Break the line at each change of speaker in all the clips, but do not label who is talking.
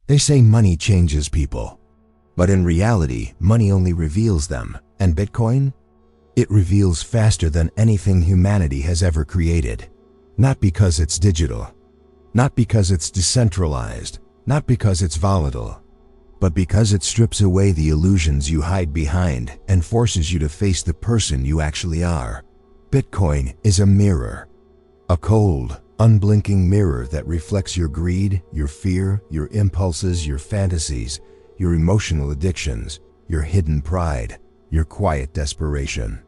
They say money changes people, but in reality, money only reveals them. And Bitcoin? It reveals faster than anything humanity has ever created. Not because it's digital, not because it's decentralized, not because it's volatile, but because it strips away the illusions you hide behind and forces you to face the person you actually are. Bitcoin is a mirror, a cold, unblinking mirror that reflects your greed, your fear, your impulses, your fantasies, your emotional addictions, your hidden pride, your quiet desperation.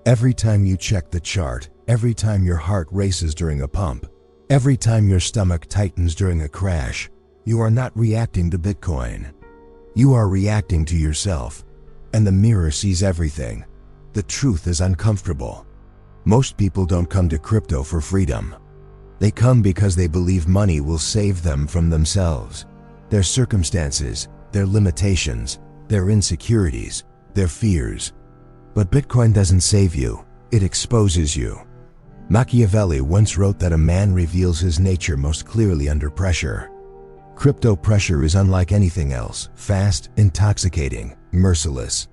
Every time you check the chart, every time your heart races during a pump, every time your stomach tightens during a crash, you are not reacting to Bitcoin. You are reacting to yourself, and the mirror sees everything. The truth is uncomfortable. Most people don't come to crypto for freedom. They come because they believe money will save them from themselves, their circumstances, their limitations, their insecurities, their fears. But Bitcoin doesn't save you, it exposes you. Machiavelli once wrote that a man reveals his nature most clearly under pressure. Crypto pressure is unlike anything else, fast, intoxicating, merciless.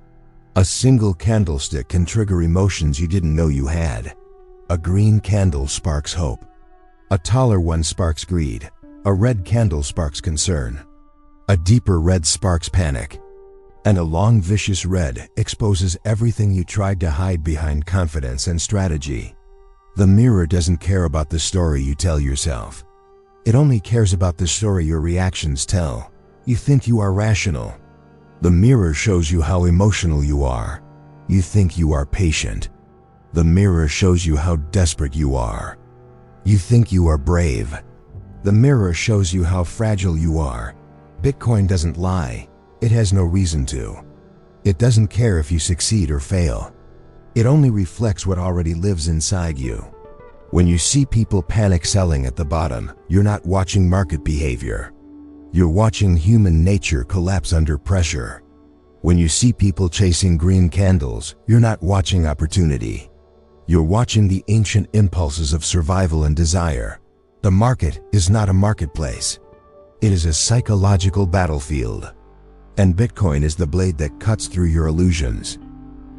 A single candlestick can trigger emotions you didn't know you had. A green candle sparks hope. A taller one sparks greed. A red candle sparks concern. A deeper red sparks panic. And a long vicious red exposes everything you tried to hide behind confidence and strategy. The mirror doesn't care about the story you tell yourself. It only cares about the story your reactions tell. You think you are rational. The mirror shows you how emotional you are. You think you are patient. The mirror shows you how desperate you are. You think you are brave. The mirror shows you how fragile you are. Bitcoin doesn't lie. It has no reason to. It doesn't care if you succeed or fail. It only reflects what already lives inside you. When you see people panic selling at the bottom, you're not watching market behavior. You're watching human nature collapse under pressure. When you see people chasing green candles, you're not watching opportunity. You're watching the ancient impulses of survival and desire. The market is not a marketplace. It is a psychological battlefield. And Bitcoin is the blade that cuts through your illusions.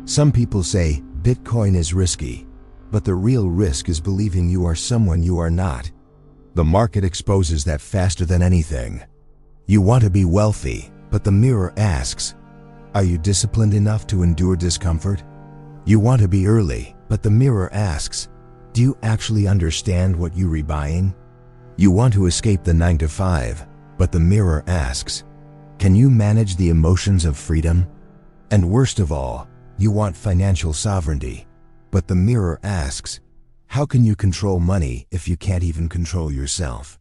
Some people say Bitcoin is risky, but the real risk is believing you are someone you are not. The market exposes that faster than anything. You want to be wealthy, but the mirror asks, are you disciplined enough to endure discomfort? You want to be early, but the mirror asks, do you actually understand what you're rebuying? You want to escape the 9 to 5, but the mirror asks, can you manage the emotions of freedom? And worst of all, you want financial sovereignty, but the mirror asks, how can you control money if you can't even control yourself?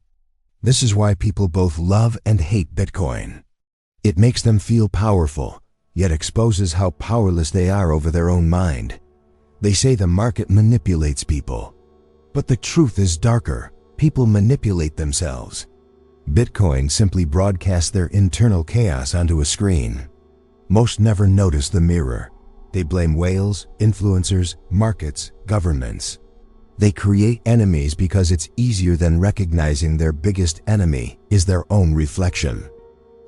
This is why people both love and hate Bitcoin. It makes them feel powerful, yet exposes how powerless they are over their own mind. They say the market manipulates people, but the truth is darker. People manipulate themselves. Bitcoin simply broadcasts their internal chaos onto a screen. Most never notice the mirror. They blame whales, influencers, markets, governments. They create enemies because it's easier than recognizing their biggest enemy is their own reflection.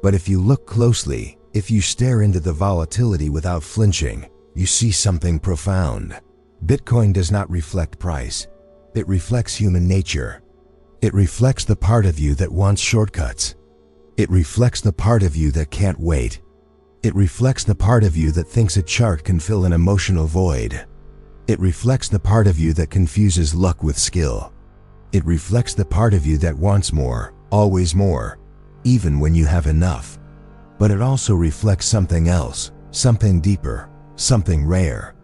But if you look closely, if you stare into the volatility without flinching, you see something profound. Bitcoin does not reflect price. It reflects human nature. It reflects the part of you that wants shortcuts. It reflects the part of you that can't wait. It reflects the part of you that thinks a chart can fill an emotional void. It reflects the part of you that confuses luck with skill. It reflects the part of you that wants more, always more, even when you have enough. But it also reflects something else, something deeper, something rare.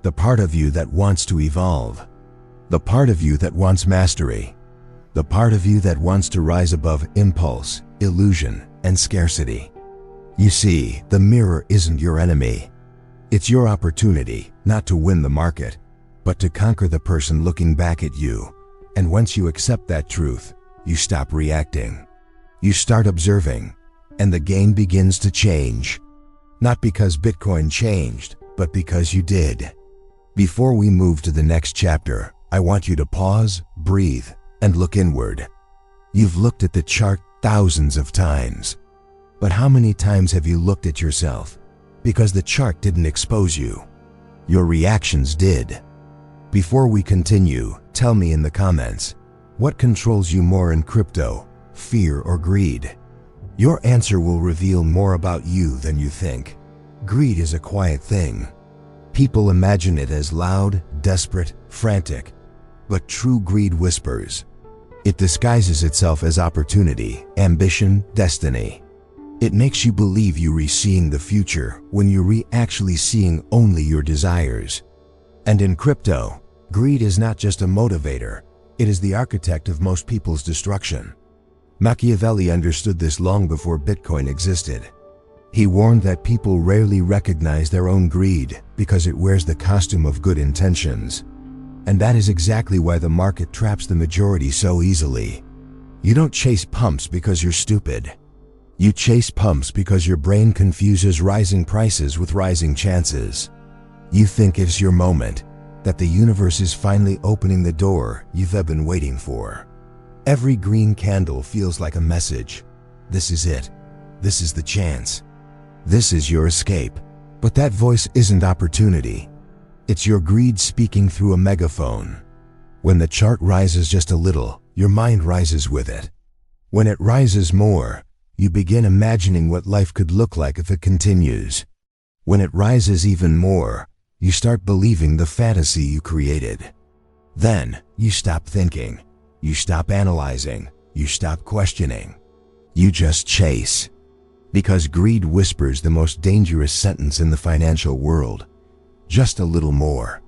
The part of you that wants to evolve. The part of you that wants mastery. The part of you that wants to rise above impulse, illusion, and scarcity. You see, the mirror isn't your enemy. It's your opportunity, not to win the market, but to conquer the person looking back at you. And once you accept that truth, you stop reacting. You start observing, and the game begins to change. Not because Bitcoin changed, but because you did. Before we move to the next chapter, I want you to pause, breathe, and look inward. You've looked at the chart thousands of times. But how many times have you looked at yourself? Because the chart didn't expose you. Your reactions did. Before we continue, tell me in the comments, what controls you more in crypto, fear or greed? Your answer will reveal more about you than you think. Greed is a quiet thing. People imagine it as loud, desperate, frantic. But true greed whispers. It disguises itself as opportunity, ambition, destiny. It makes you believe you're seeing the future when you're actually seeing only your desires. And in crypto, greed is not just a motivator, it is the architect of most people's destruction. Machiavelli understood this long before Bitcoin existed. He warned that people rarely recognize their own greed because it wears the costume of good intentions. And that is exactly why the market traps the majority so easily. You don't chase pumps because you're stupid. You chase pumps because your brain confuses rising prices with rising chances. You think it's your moment, that the universe is finally opening the door you've been waiting for. Every green candle feels like a message. This is it. This is the chance. This is your escape. But that voice isn't opportunity. It's your greed speaking through a megaphone. When the chart rises just a little, your mind rises with it. When it rises more, you begin imagining what life could look like if it continues. When it rises even more, you start believing the fantasy you created. Then, you stop thinking. You stop analyzing. You stop questioning. You just chase. Because greed whispers the most dangerous sentence in the financial world. Just a little more.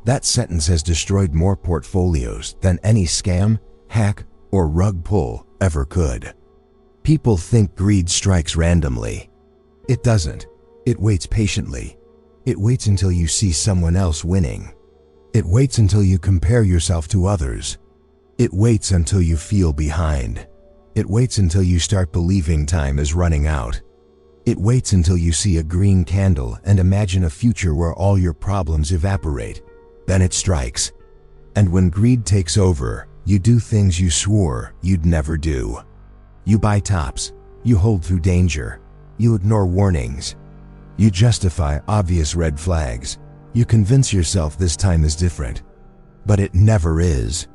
That sentence has destroyed more portfolios than any scam, hack, or rug pull ever could. People think greed strikes randomly. It doesn't. It waits patiently. It waits until you see someone else winning. It waits until you compare yourself to others. It waits until you feel behind. It waits until you start believing time is running out. It waits until you see a green candle and imagine a future where all your problems evaporate. Then it strikes. And when greed takes over, you do things you swore you'd never do. You buy tops. You hold through danger. You ignore warnings. You justify obvious red flags. You convince yourself this time is different. But it never is.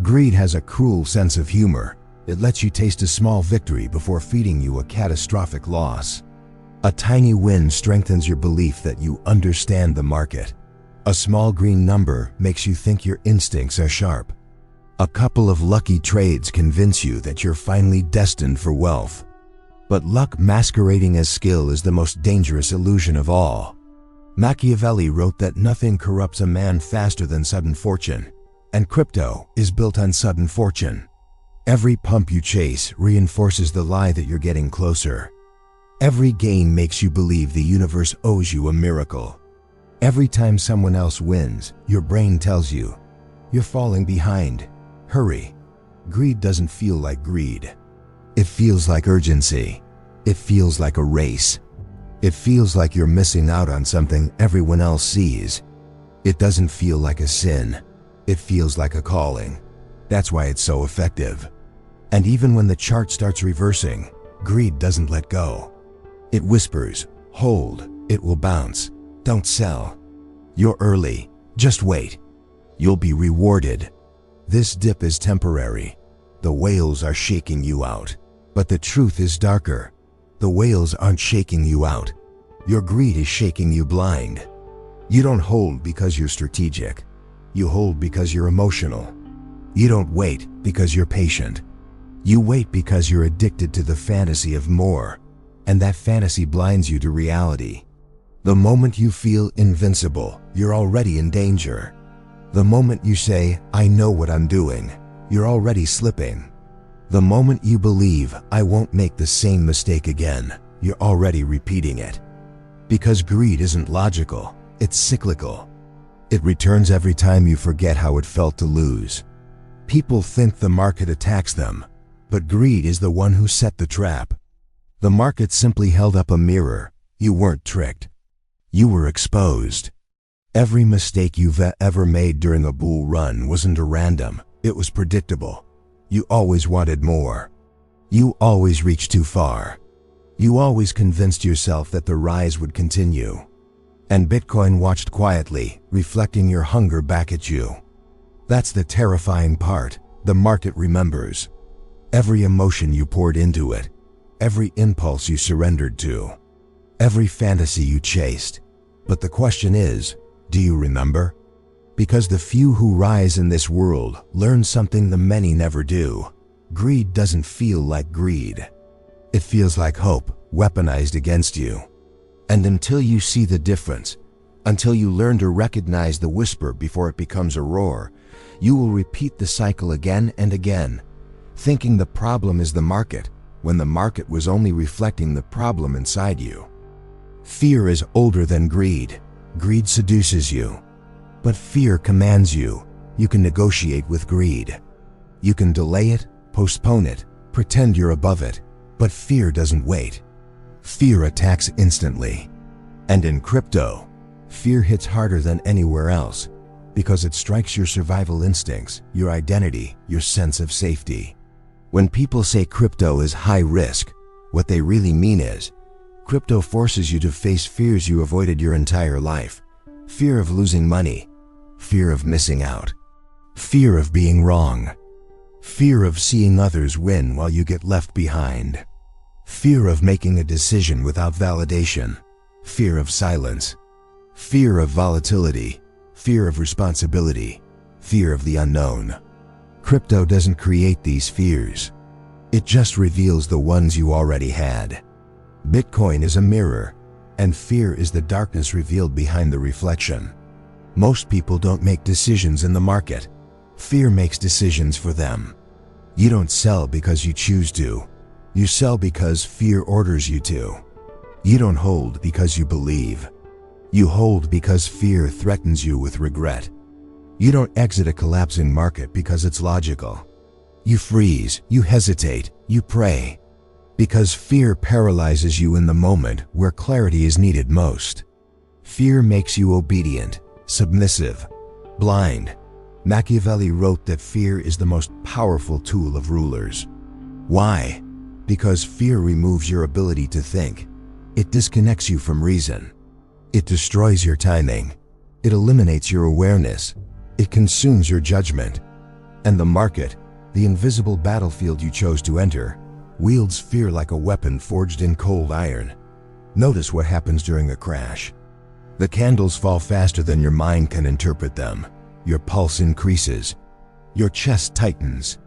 Greed has a cruel sense of humor. It lets you taste a small victory before feeding you a catastrophic loss. A tiny win strengthens your belief that you understand the market. A small green number makes you think your instincts are sharp. A couple of lucky trades convince you that you're finally destined for wealth. But luck masquerading as skill is the most dangerous illusion of all. Machiavelli wrote that nothing corrupts a man faster than sudden fortune, and crypto is built on sudden fortune. Every pump you chase reinforces the lie that you're getting closer. Every gain makes you believe the universe owes you a miracle. Every time someone else wins, your brain tells you, you're falling behind. Hurry. Greed doesn't feel like greed. It feels like urgency. It feels like a race. It feels like you're missing out on something everyone else sees. It doesn't feel like a sin. It feels like a calling. That's why it's so effective. And even when the chart starts reversing, greed doesn't let go. It whispers, hold, it will bounce, don't sell. You're early, just wait. You'll be rewarded. This dip is temporary. The whales are shaking you out. But the truth is darker. The whales aren't shaking you out. Your greed is shaking you blind. You don't hold because you're strategic. You hold because you're emotional. You don't wait because you're patient. You wait because you're addicted to the fantasy of more, and that fantasy blinds you to reality. The moment you feel invincible, you're already in danger. The moment you say, I know what I'm doing, you're already slipping. The moment you believe, I won't make the same mistake again, you're already repeating it. Because greed isn't logical, it's cyclical. It returns every time you forget how it felt to lose. People think the market attacks them, but greed is the one who set the trap. The market simply held up a mirror. You weren't tricked. You were exposed. Every mistake you've ever made during a bull run wasn't a random, it was predictable. You always wanted more. You always reached too far. You always convinced yourself that the rise would continue. And Bitcoin watched quietly, reflecting your hunger back at you. That's the terrifying part. The market remembers. Every emotion you poured into it, every impulse you surrendered to, every fantasy you chased. But the question is, do you remember? Because the few who rise in this world learn something the many never do. Greed doesn't feel like greed. It feels like hope, weaponized against you. And until you see the difference, until you learn to recognize the whisper before it becomes a roar, you will repeat the cycle again and again, thinking the problem is the market, when the market was only reflecting the problem inside you. Fear is older than greed. Greed seduces you. But fear commands you. You can negotiate with greed. You can delay it, postpone it, pretend you're above it. But fear doesn't wait. Fear attacks instantly. And in crypto, fear hits harder than anywhere else because it strikes your survival instincts, your identity, your sense of safety. When people say crypto is high risk, what they really mean is, crypto forces you to face fears you avoided your entire life. Fear of losing money, fear of missing out, fear of being wrong, fear of seeing others win while you get left behind, fear of making a decision without validation, fear of silence, fear of volatility, fear of responsibility, fear of the unknown. Crypto doesn't create these fears. It just reveals the ones you already had. Bitcoin is a mirror, and fear is the darkness revealed behind the reflection. Most people don't make decisions in the market. Fear makes decisions for them. You don't sell because you choose to. You sell because fear orders you to. You don't hold because you believe. You hold because fear threatens you with regret. You don't exit a collapsing market because it's logical. You freeze, you hesitate, you pray. Because fear paralyzes you in the moment where clarity is needed most. Fear makes you obedient, submissive, blind. Machiavelli wrote that fear is the most powerful tool of rulers. Why? Because fear removes your ability to think. It disconnects you from reason. It destroys your timing. It eliminates your awareness. It consumes your judgment. And the market, the invisible battlefield you chose to enter, wields fear like a weapon forged in cold iron. Notice what happens during a crash. The candles fall faster than your mind can interpret them. Your pulse increases. Your chest tightens.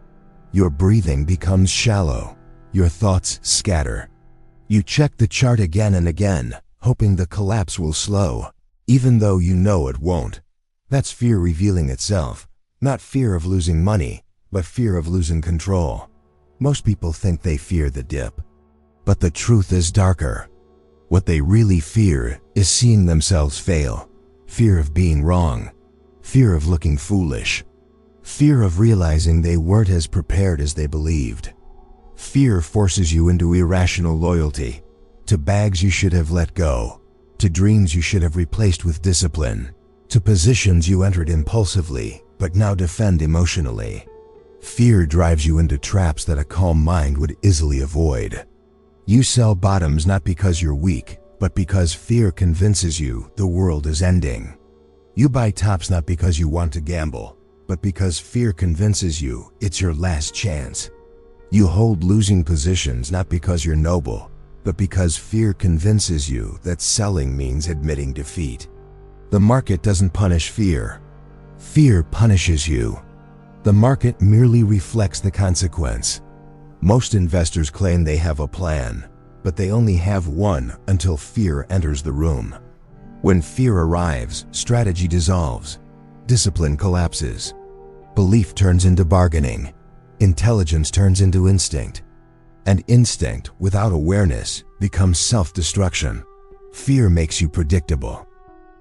Your breathing becomes shallow. Your thoughts scatter. You check the chart again and again, hoping the collapse will slow, even though you know it won't. That's fear revealing itself. Not fear of losing money, but fear of losing control. Most people think they fear the dip. But the truth is darker. What they really fear is seeing themselves fail. Fear of being wrong. Fear of looking foolish. Fear of realizing they weren't as prepared as they believed. Fear forces you into irrational loyalty, to bags you should have let go, to dreams you should have replaced with discipline, to positions you entered impulsively but now defend emotionally. Fear drives you into traps that a calm mind would easily avoid. You sell bottoms not because you're weak, but because fear convinces you the world is ending. You buy tops not because you want to gamble, but because fear convinces you it's your last chance. You hold losing positions not because you're noble, but because fear convinces you that selling means admitting defeat. The market doesn't punish fear. Fear punishes you. The market merely reflects the consequence. Most investors claim they have a plan, but they only have one until fear enters the room. When fear arrives, strategy dissolves, discipline collapses, belief turns into bargaining, intelligence turns into instinct, and instinct without awareness becomes self-destruction. Fear makes you predictable.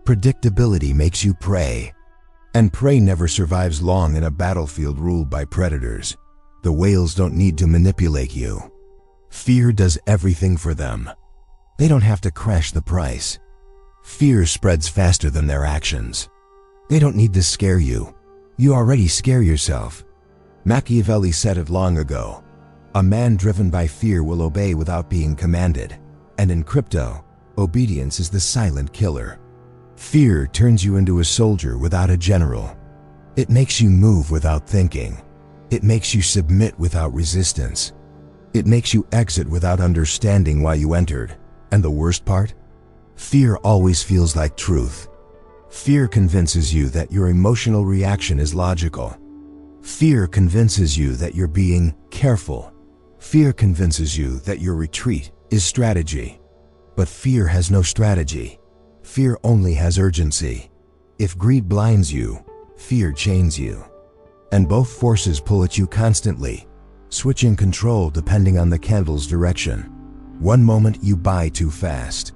Predictability makes you prey. And prey never survives long in a battlefield ruled by predators. The whales don't need to manipulate you. Fear does everything for them. They don't have to crash the price. Fear spreads faster than their actions. They don't need to scare you. You already scare yourself. Machiavelli said it long ago. A man driven by fear will obey without being commanded. And in crypto, obedience is the silent killer. Fear turns you into a soldier without a general. It makes you move without thinking. It makes you submit without resistance. It makes you exit without understanding why you entered. And the worst part? Fear always feels like truth. Fear convinces you that your emotional reaction is logical. Fear convinces you that you're being careful. Fear convinces you that your retreat is strategy. But fear has no strategy. Fear only has urgency. If greed blinds you, fear chains you. And both forces pull at you constantly, switching control depending on the candle's direction. One moment you buy too fast.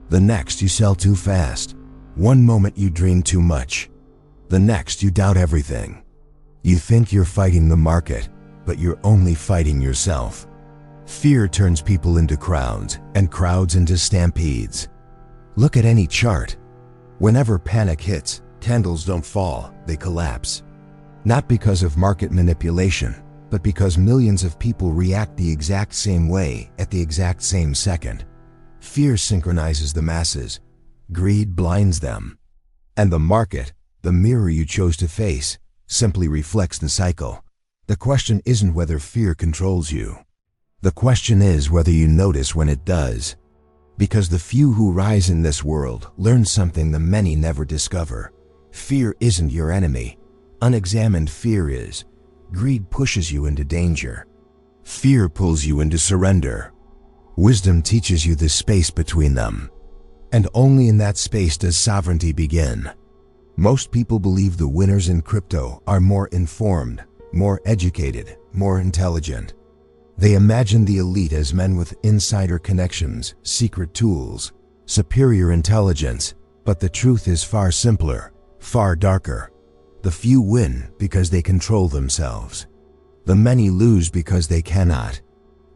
The next you sell too fast. One moment you dream too much. The next you doubt everything. You think you're fighting the market, but you're only fighting yourself. Fear turns people into crowds, and crowds into stampedes. Look at any chart. Whenever panic hits, candles don't fall, they collapse. Not because of market manipulation, but because millions of people react the exact same way at the exact same second. Fear synchronizes the masses. Greed blinds them. And the market, the mirror you chose to face, simply reflects the cycle. The question isn't whether fear controls you. The question is whether you notice when it does. Because the few who rise in this world learn something the many never discover. Fear isn't your enemy. Unexamined fear is. Greed pushes you into danger. Fear pulls you into surrender. Wisdom teaches you the space between them. And only in that space does sovereignty begin. Most people believe the winners in crypto are more informed, more educated, more intelligent. They imagine the elite as men with insider connections, secret tools, superior intelligence, but the truth is far simpler, far darker. The few win because they control themselves. The many lose because they cannot.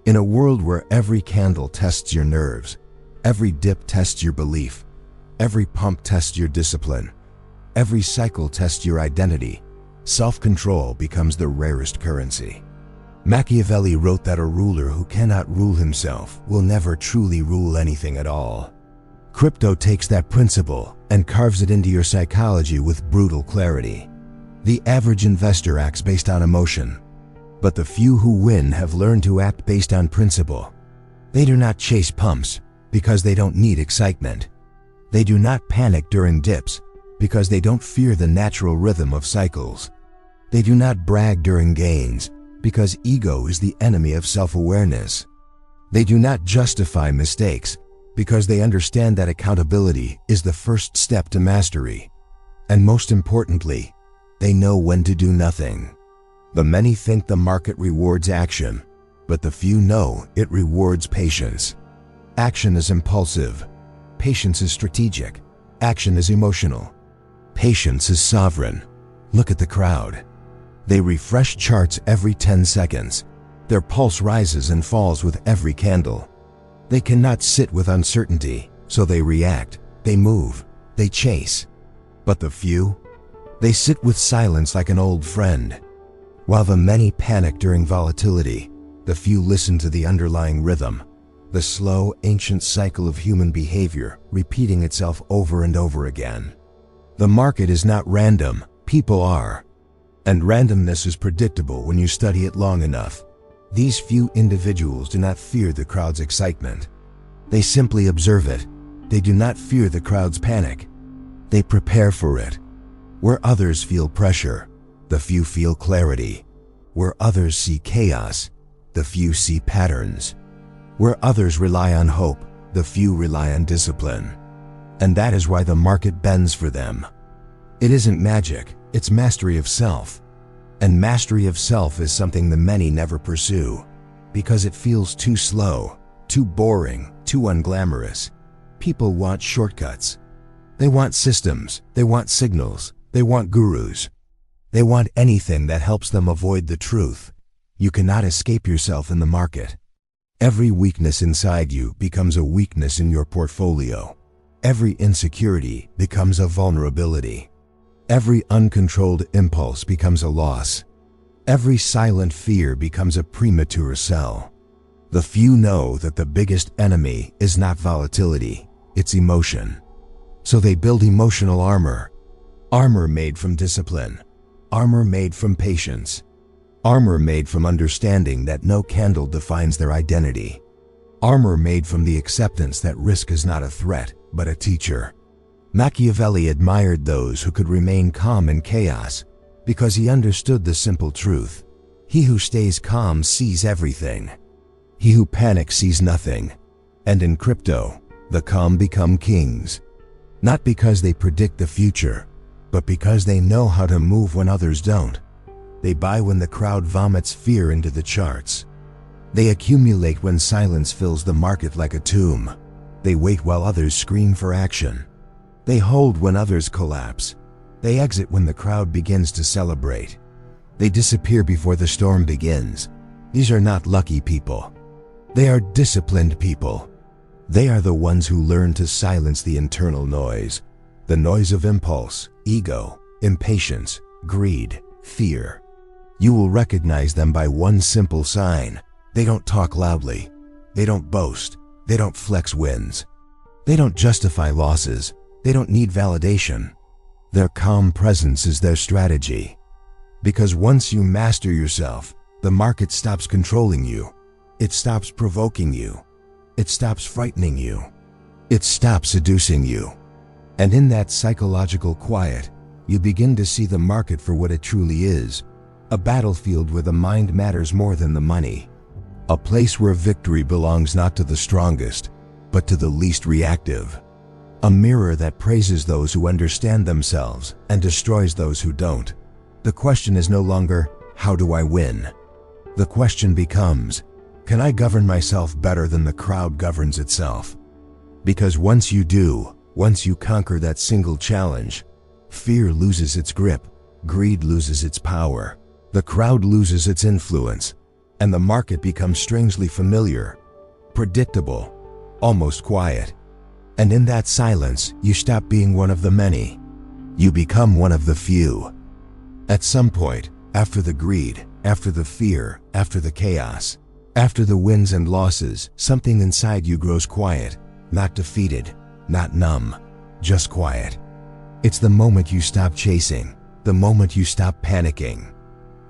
In a world where every candle tests your nerves, every dip tests your belief, every pump tests your discipline, every cycle tests your identity, self-control becomes the rarest currency. Machiavelli wrote that a ruler who cannot rule himself will never truly rule anything at all. Crypto takes that principle and carves it into your psychology with brutal clarity. The average investor acts based on emotion, but the few who win have learned to act based on principle. They do not chase pumps because they don't need excitement. They do not panic during dips because they don't fear the natural rhythm of cycles. They do not brag during gains because ego is the enemy of self-awareness. They do not justify mistakes because they understand that accountability is the first step to mastery. And most importantly, they know when to do nothing. The many think the market rewards action, but the few know it rewards patience. Action is impulsive. Patience is strategic. Action is emotional. Patience is sovereign. Look at the crowd. They refresh charts every 10 seconds. Their pulse rises and falls with every candle. They cannot sit with uncertainty, so they react, they move, they chase. But the few? They sit with silence like an old friend. While the many panic during volatility, the few listen to the underlying rhythm, the slow, ancient cycle of human behavior repeating itself over and over again. The market is not random, people are. And randomness is predictable when you study it long enough. These few individuals do not fear the crowd's excitement. They simply observe it. They do not fear the crowd's panic. They prepare for it. Where others feel pressure, the few feel clarity. Where others see chaos, the few see patterns. Where others rely on hope, the few rely on discipline. And that is why the market bends for them. It isn't magic, it's mastery of self. And mastery of self is something the many never pursue, because it feels too slow, too boring, too unglamorous. People want shortcuts. They want systems, they want signals, they want gurus. They want anything that helps them avoid the truth. You cannot escape yourself in the market. Every weakness inside you becomes a weakness in your portfolio. Every insecurity becomes a vulnerability. Every uncontrolled impulse becomes a loss. Every silent fear becomes a premature sell. The few know that the biggest enemy is not volatility, it's emotion. So they build emotional armor. Armor made from discipline. Armor made from patience. Armor made from understanding that no candle defines their identity. Armor made from the acceptance that risk is not a threat, but a teacher. Machiavelli admired those who could remain calm in chaos because he understood the simple truth. He who stays calm sees everything. He who panics sees nothing. And in crypto, the calm become kings. Not because they predict the future, but because they know how to move when others don't. They buy when the crowd vomits fear into the charts. They accumulate when silence fills the market like a tomb. They wait while others scream for action. They hold when others collapse. They exit when the crowd begins to celebrate. They disappear before the storm begins. These are not lucky people. They are disciplined people. They are the ones who learn to silence the internal noise, the noise of impulse, ego, impatience, greed, fear. You will recognize them by one simple sign. They don't talk loudly. They don't boast. They don't flex wins. They don't justify losses. They don't need validation. Their calm presence is their strategy. Because once you master yourself, the market stops controlling you. It stops provoking you. It stops frightening you. It stops seducing you. And in that psychological quiet, you begin to see the market for what it truly is. A battlefield where the mind matters more than the money. A place where victory belongs not to the strongest, but to the least reactive. A mirror that praises those who understand themselves and destroys those who don't. The question is no longer, how do I win? The question becomes, can I govern myself better than the crowd governs itself? Because once you do, once you conquer that single challenge, fear loses its grip, greed loses its power, the crowd loses its influence, and the market becomes strangely familiar, predictable, almost quiet. And in that silence, you stop being one of the many. You become one of the few. At some point, after the greed, after the fear, after the chaos, after the wins and losses, something inside you grows quiet, not defeated, not numb, just quiet. It's the moment you stop chasing, the moment you stop panicking,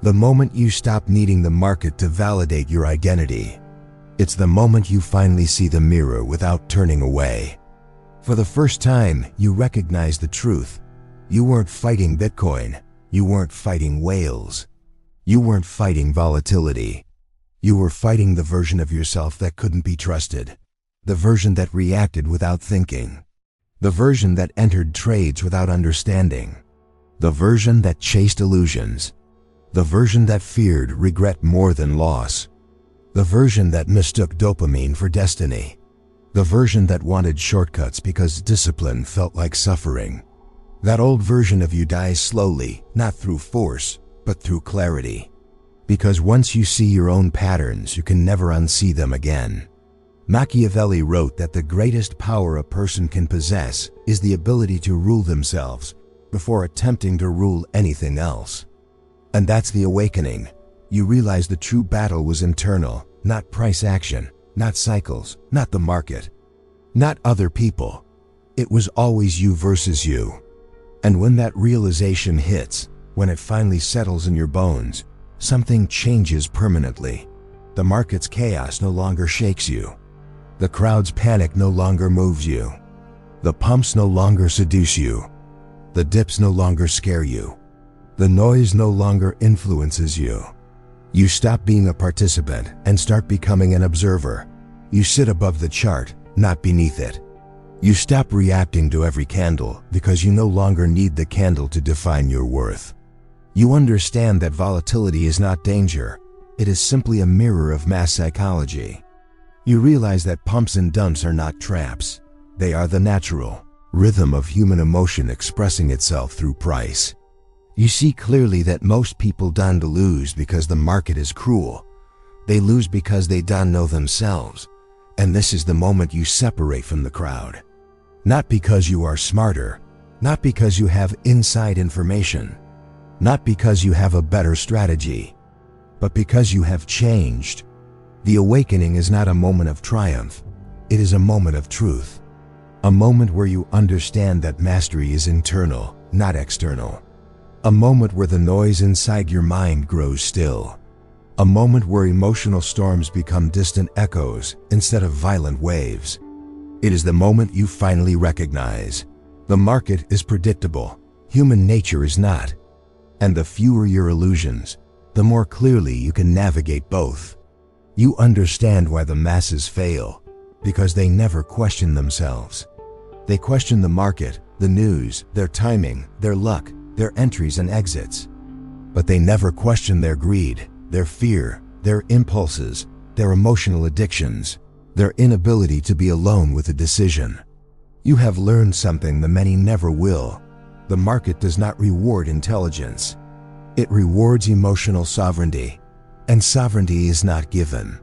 the moment you stop needing the market to validate your identity. It's the moment you finally see the mirror without turning away. For the first time, you recognize the truth. You weren't fighting Bitcoin. You weren't fighting whales. You weren't fighting volatility. You were fighting the version of yourself that couldn't be trusted. The version that reacted without thinking. The version that entered trades without understanding. The version that chased illusions. The version that feared regret more than loss. The version that mistook dopamine for destiny. The version that wanted shortcuts because discipline felt like suffering. That old version of you dies slowly, not through force, but through clarity. Because once you see your own patterns, you can never unsee them again. Machiavelli wrote that the greatest power a person can possess is the ability to rule themselves before attempting to rule anything else. And that's the awakening. You realize the true battle was internal, not price action, not cycles, not the market, not other people. It was always you versus you. And when that realization hits, when it finally settles in your bones, something changes permanently. The market's chaos no longer shakes you. The crowd's panic no longer moves you. The pumps no longer seduce you. The dips no longer scare you. The noise no longer influences you. You stop being a participant and start becoming an observer. You sit above the chart, not beneath it. You stop reacting to every candle because you no longer need the candle to define your worth. You understand that volatility is not danger. It is simply a mirror of mass psychology. You realize that pumps and dumps are not traps. They are the natural rhythm of human emotion expressing itself through price. You see clearly that most people don't lose because the market is cruel. They lose because they don't know themselves. And this is the moment you separate from the crowd. Not because you are smarter, not because you have inside information, not because you have a better strategy, but because you have changed. The awakening is not a moment of triumph. It is a moment of truth. A moment where you understand that mastery is internal, not external. A moment where the noise inside your mind grows still. A moment where emotional storms become distant echoes instead of violent waves. It is the moment you finally recognize the market is predictable, human nature is not. And the fewer your illusions, the more clearly you can navigate both. You understand why the masses fail, because they never question themselves. They question the market, the news, their timing, their luck, their entries and exits. But they never question their greed, their fear, their impulses, their emotional addictions, their inability to be alone with a decision. You have learned something the many never will. The market does not reward intelligence. It rewards emotional sovereignty, and sovereignty is not given.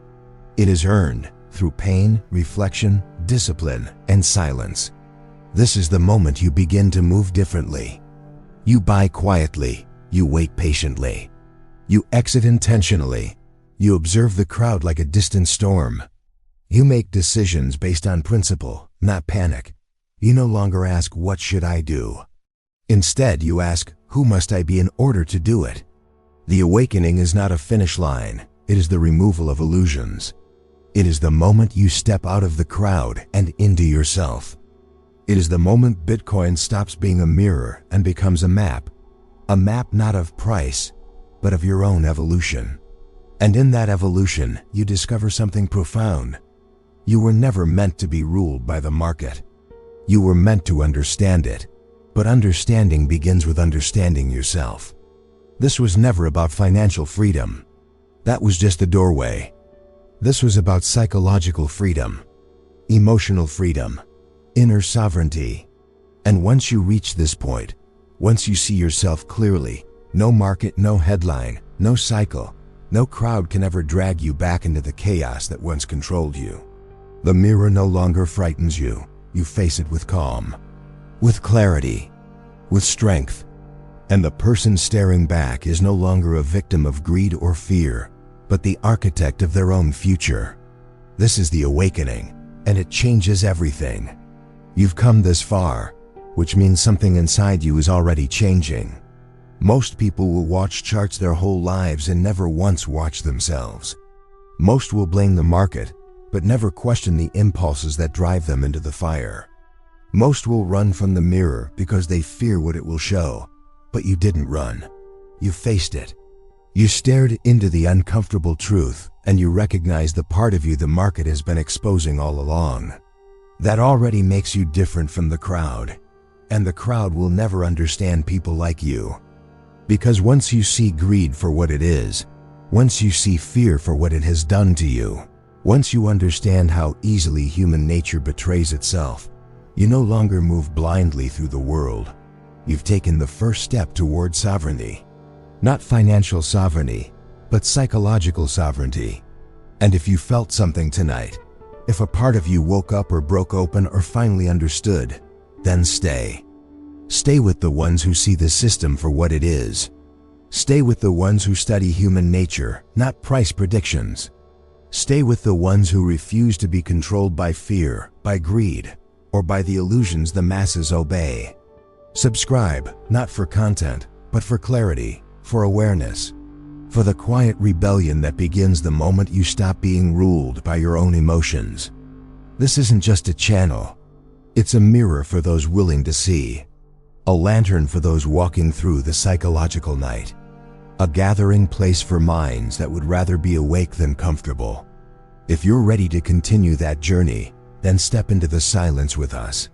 It is earned through pain, reflection, discipline, and silence. This is the moment you begin to move differently. You buy quietly, you wait patiently. You exit intentionally. You observe the crowd like a distant storm. You make decisions based on principle, not panic. You no longer ask, "What should I do?" Instead, you ask, "Who must I be in order to do it?" The awakening is not a finish line. It is the removal of illusions. It is the moment you step out of the crowd and into yourself. It is the moment Bitcoin stops being a mirror and becomes a map not of price, but of your own evolution. And in that evolution, you discover something profound. You were never meant to be ruled by the market. You were meant to understand it, but understanding begins with understanding yourself. This was never about financial freedom. That was just the doorway. This was about psychological freedom, emotional freedom, inner sovereignty. And once you reach this point, once you see yourself clearly, no market, no headline, no cycle, no crowd can ever drag you back into the chaos that once controlled you. The mirror no longer frightens you. You face it with calm, with clarity, with strength. And the person staring back is no longer a victim of greed or fear, but the architect of their own future. This is the awakening, and it changes everything. You've come this far, which means something inside you is already changing. Most people will watch charts their whole lives and never once watch themselves. Most will blame the market, but never question the impulses that drive them into the fire. Most will run from the mirror because they fear what it will show, but you didn't run. You faced it. You stared into the uncomfortable truth, and you recognized the part of you the market has been exposing all along. That already makes you different from the crowd, and the crowd will never understand people like you. Because once you see greed for what it is, once you see fear for what it has done to you, once you understand how easily human nature betrays itself, you no longer move blindly through the world. You've taken the first step toward sovereignty. Not financial sovereignty, but psychological sovereignty. And if you felt something tonight, if a part of you woke up or broke open or finally understood, then stay. Stay with the ones who see the system for what it is. Stay with the ones who study human nature, not price predictions. Stay with the ones who refuse to be controlled by fear, by greed, or by the illusions the masses obey. Subscribe, not for content, but for clarity, for awareness, for the quiet rebellion that begins the moment you stop being ruled by your own emotions. This isn't just a channel. It's a mirror for those willing to see, a lantern for those walking through the psychological night, a gathering place for minds that would rather be awake than comfortable. If you're ready to continue that journey, then step into the silence with us.